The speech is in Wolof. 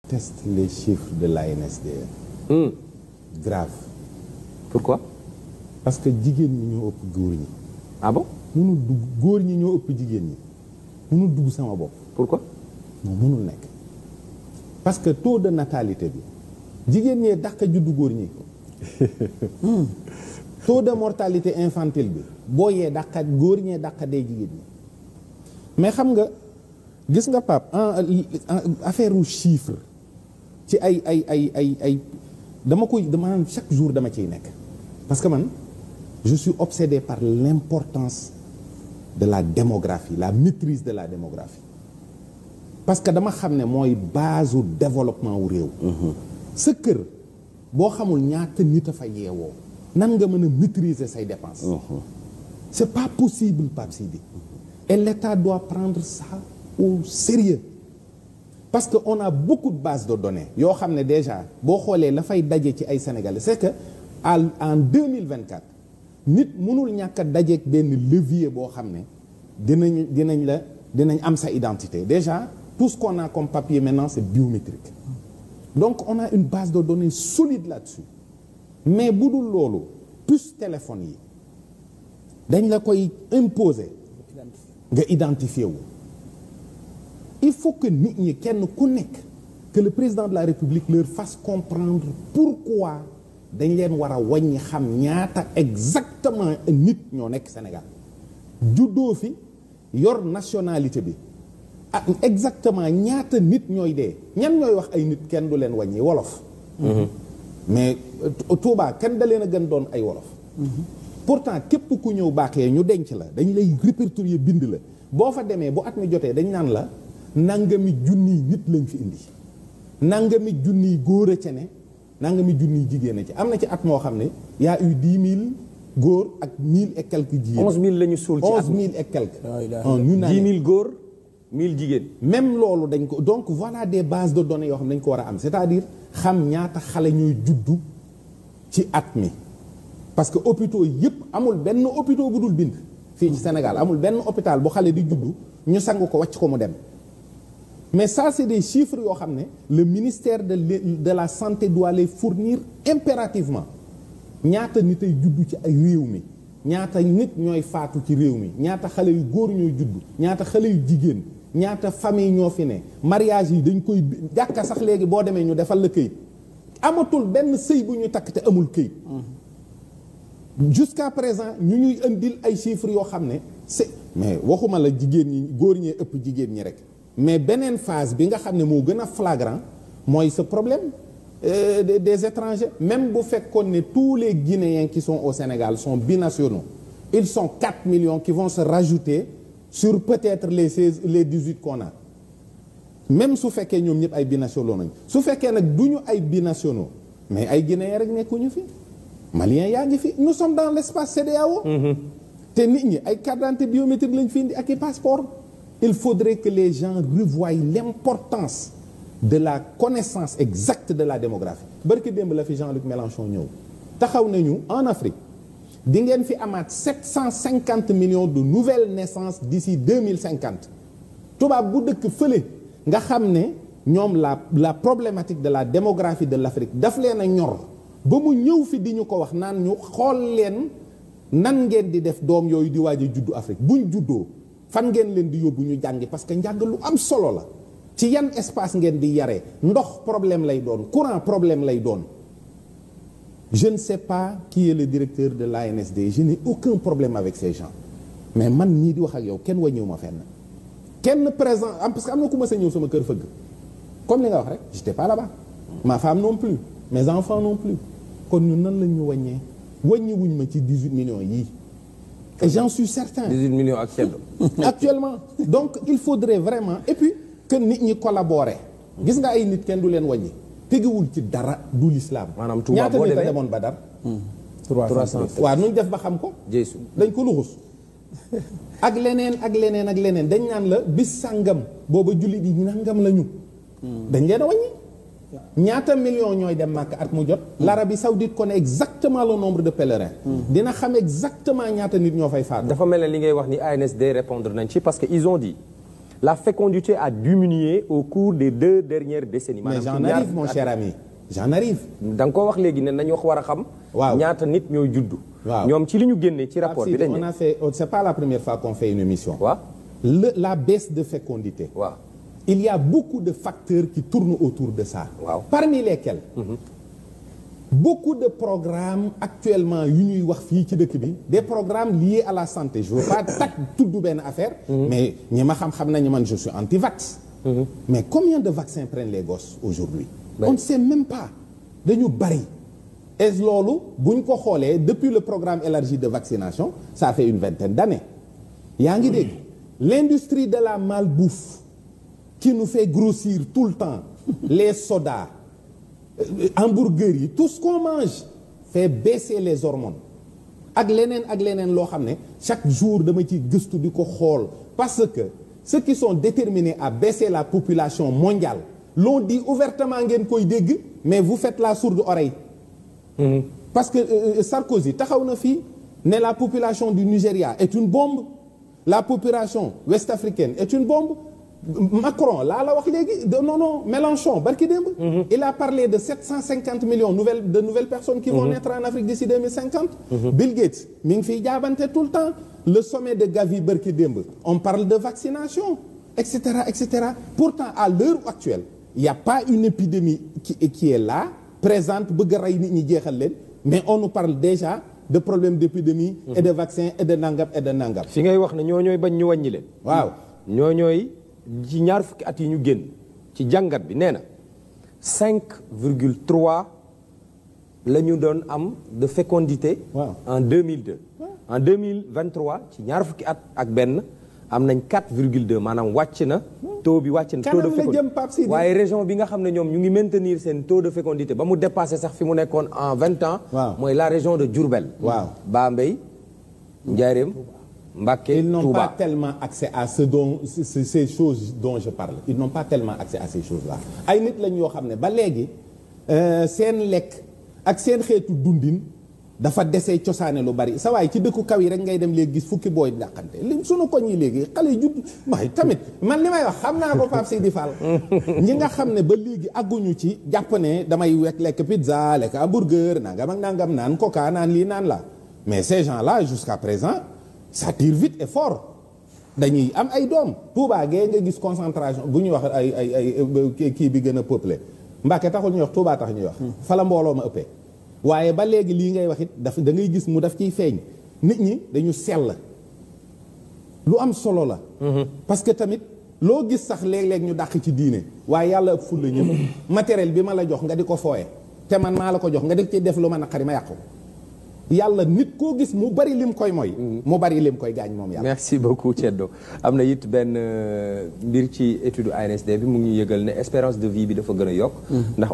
déteste les chiffres de l'ANSD. Grave. Pourquoi? Parce que jigéen ñi ñoo ëpp góor ñi. Ah bon? mënul dugg góor ñi ñoo ëpp jigéen ñi mënul dugg sama bopp. Pourquoi? non mënul nekk parce que taux de natalité bi jigéen ñee dàq juddu góor ñi. taux de mortalité infantile bi boo yee dàq góor ñee dàq dee jigéen ñi mais xam nga gis nga Pape affaire u chiffre ci ay dama chaque jour dama ciy nekk parce que man je suis obsédé par l'importance de la démographie, la maîtrise de la démographie. Parce que dama xam ne mooy base u développement wu réew. sa kër boo xamul ñaata nit a fa yeewoo nan nga mën a maîtriser say dépenses. C'est pas possible, Pape Sidi. Et l'État doit prendre ça au sérieux. Parce que on a beaucoup de bases de données yoo xam ne déjà boo xoolee la fay daje ci ay Sénégalais c'est que en 2024 nit mënul ñàkk a dajeeg benn levier boo xam ne dinañ am sa identité. Déjà tout ce qu'on a comme papier maintenant c'est biométrique. Donc on a une base de données solide là-dessus. Mais bu dul loolu puce téléphone yi dañ la koy imposer nga identifier wu. Il faut que nit ñi kenn ku nekk que le président de la République leur fasse comprendre pourquoi dañ leen war a wàññi xam ñaata exactement nit ñoo nekk Sénégal juddoo fi yor nationalité bi ak exactement ñaata nit ñooy dee ñan ñooy wax ay nit kenn du leen wàññi wolof. Mais Touba kenn da leen a gën doon ay wolof. Pourtant képp ku ñëw baaxee ñu denc la dañ lay répertorier bind la boo fa demee bu at mi jotee dañ naan la nangami junniy nit lañ fi indi nangami junniy góor a ca ne nangami junniy jigéen a ci am na ci at moo xam ne y a eu 10 000 góor ak 1000 et quelques jigéen. 11 000 la ñu suul ci at 11 000 et quelques. en une année 10 000 góor 1000 jigéen. même loolu dañ ko donc voilà des bases de données yoo xam ne dañ ko war a am c'est-à-dire xam ñaata xale ñooy juddu ci at mi. Parce que hôpitaux yëpp amul benn hôpital bu dul bind fii ci Sénégal amul benn hôpital bu xale di juddu ñu sang ko wàcc ko mu dem mais ça c'est des chiffres yoo xam ne le ministère de la santé doit les fournir impérativement ñaata nit ay juddu ci ay réew mi ñaata nit ñooy faatu ci réew mi ñaata xale yu góor ñooy juddu ñaata xale yu jigéen ñaata famille ñoo fi ne mariage yi dañ koy jàkka sax léegi boo demee ñu defal la këyit amatul benn sëy bu ñu takk te amul këyit. Jusqu'à présent ñu ñuy indil ay chiffres yoo xam ne c'est mais waxuma la jigéen ñi góor ñee ëpp jigéen ñi rek mais beneen phase bi nga xam ne moo gën a flagrant mooy ce problème des étrangers même bu fekkoon ne tous les Guinéens qui sont au Sénégal sont binationaux ils sont 4 millions qui vont se rajouter sur peut-être les 18 qu'on a même su fekkee ñoom ñëpp ay binationaux nañ su fekkee nag du ñu ay binationaux mais ay Guinéens rek nekkuñu fi Maliens yaa ngi fi nous sommes dans l'espace CEDEAO. te nit ñi ay carte d'identité biométrique lañ fi indi ak i passeport. Il faudrait que les gens revoient l'importance de la connaissance exacte de la démographie. barki démb la fi Jean-Luc Mélenchon ñëw taxaw nañu en Afrique di ngeen fi amaat 750 millions de nouvelles naissances d'ici 2050 tubaab bu dëkk fële nga xam ne ñoom la problématique de la démographie de l'Afrique daf leen a ñor. ba mu ñëw fi di ñu ko wax naan ñu xool leen nan ngeen di def doom yooyu di waaj a juddu Afrique buñ juddoo fan ngeen leen di yóbbu ñu jàngi parce que njàng lu am solo la ci yan espace ngeen di yaree ndox problème lay doon courant problème lay doon. Je ne sais pas qui est le directeur de l'ANSD je n'ai aucun problème avec ces gens mais man ñii di wax ak yow kenn wàññiwu ma fenn kenn présent parce que am na ku ma sa ñëw sama kër fëgg comme li nga wax rek j'étais pas là-bas ma femme non plus mes enfants non plus kon ñun nan lañ ñu wàññee wàññiwuñ ma ci 18 millions yii et j'en suis certain 18 millions actuellement donc il faudrait vraiment et puis que nit ñi collaborer gis nga ay nit kenn du leen wàññi tegiwul ci dara du l'islam maanaam Touba ñaata boo nit a demee demoon Badar 300 waaw nuñ def ba xam ko dañ ko luxus ak leneen dañ naan la bis sàngam booba jullit yi nangam la ñu dañ leen a wàññi ñaata millions ñooy dem Makka at mu jot l'Arabie saoudite connaît exactement le nombre de pèlerins dina xam exactement ñaata nit ñoo fay faatu dafa mel ne li ngay wax ni ANSD répondre nañ ci parce que ils ont dit la fécondité a diminué au cours des 2 dernières décennies. mais j'en arrive mon cher ami j'en arrive. da nga ko wax léegi ne nañu wax war a xam. waaw ñaata nit ñooy juddu. waaw ñoom ci li ñu génnee ci rapport bi dañ on a fait c'est pas la première fois qu'on fait une émission. waaw la baisse de fécondité. waaw il y a beaucoup de facteurs qui tournent autour de ça. waaw parmi lesquels. beaucoup de programmes actuellement yu ñuy wax fii ci dëkk bi des programmes liés à la santé je veux pas tudd benn affaire. mais ñi ma xam nañu man je suis anti-vax. mais combien de vaccins prennent les gosses aujourd'hui on ne sait même pas dañu bari. et loolu bu ñu ko xoolee depuis le programme élargi de vaccination ça fait une vingtaine d'années. yaa ngi dégg l'industrie de la malbouffe qui nous fait grossir tout le temps les sodas. hamburger yi tout ce qu'on mange fait baisser les hormones ak leneen loo xam ne chaque jour dama ci gëstu di ko xool parce que ceux qui sont déterminés à baisser la population mondiale l'ont dit ouvertement ngeen koy dégg mais vous faites la sourde oreille. parce que Sarkozy taxaw na fii ne la population du Nigeria est une bombe la population ouest-africaine est une bombe. Macron laa la wax léegi non Mélenchon barki démb. il a parlé de 750 millions de nouvelles personnes qui vont naître en Afrique d'ici 2050. Bill Gates mi ngi fiy jaabante tout le temps le sommet de Gavi barki démb on parle de vaccination et cetera pourtant à l'heure actuelle il y a pas une épidémie qui est là présente bëgg a rey nit ñi jeexal leen mais on nous parle déjà de problèmes d'épidémie et de vaccins et de nangam. fi ngay wax ne ñooy bañ ñu wàññi leen. waaw ñooy. ci ñaar fukki at yi ñu génn ci jàngat bi nee na 5,3 la ñu doon am de fécondité. waaw en 2002. en 2023 ci ñaar fukki at ak benn am nañ 4,2 maanaam wàcc na. taux bi wàcc na taux de fécondité waaye région bi nga xam ne ñoom ñu ngi maintenir seen taux de fécondité ba mu dépassé sax fi mu nekkoon en 20 ans. waaw mooy la région de Diourbel. waaw Bambey Ndiarème. Mbacké, ils n'ont Touba. pas tellement accès à ces choses dont je parle ils n'ont pas tellement accès à ces choses là ay nit lañ yoo xam ne ba léegi seen lekk ak seen xeetu dundin dafa desee cosaane lu bari sa waay ci dëkku kaw yi rek ngay dem léegi gis fukki booy dàqante li sunu koñ yi léegi xale yi judd may tamit man li may wax xam naa ko Pape Seydi Fall ñi nga xam ne ba léegi àgguñu ci jàpp ne damay lekk pizza lekk hamburger nangam ak nangam naan coca naan lii naan la mais ces gens là jusqu'à présent ça tire vite et fort dañuy am ay doom Touba gee nga gis concentration bu ñuy wax ay kii bi gën a peuplé Mbacké taxul ñuy wax Touba tax ñuy wax fa la mbooloo ma ëppee waaye ba léegi lii ngay wax it da ngay gis mu daf ciy feeñ nit ñi dañu sell lu am solo la parce que tamit loo gis sax léeg-léeg ñu dàq ci diine waaye yàlla ëpp ful la ñëpp matériel bi ma la jox nga di ko fooye te man maa la ko jox nga di ci def lu ma naqari ma yàqu yàlla nit koo gis mu bari lim koy mooy mu bari lim koy gaañ moom yàlla. merci beaucoup Thiedo am na it benn mbir ci étude ANSD bi mu ngi yëgal ne espérance de vie bi dafa gën a yokk ndax